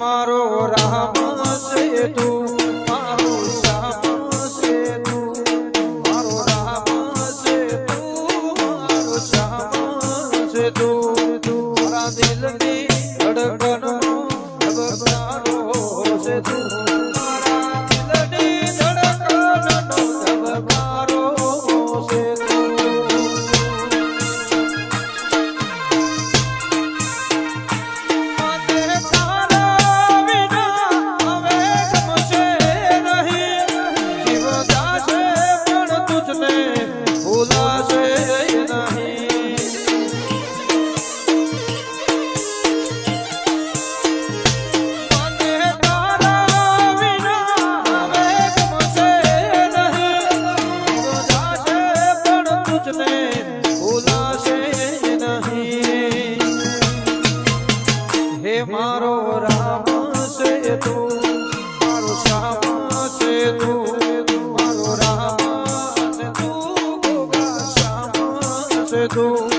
મારો રામ છે તું, મારો શ્યામ છે તું, મારો રામ છે તું, મારો શ્યામ છે તું, મારા દિલની ધડકનનો ધબકારો છે તું, મારા દિલની ધડકનનો ધબકારો છે તું. મારો રામ છે તું, મારો શ્યામ છે તું, મારો રામ છે તું, ગોગા શ્યામ છે તું.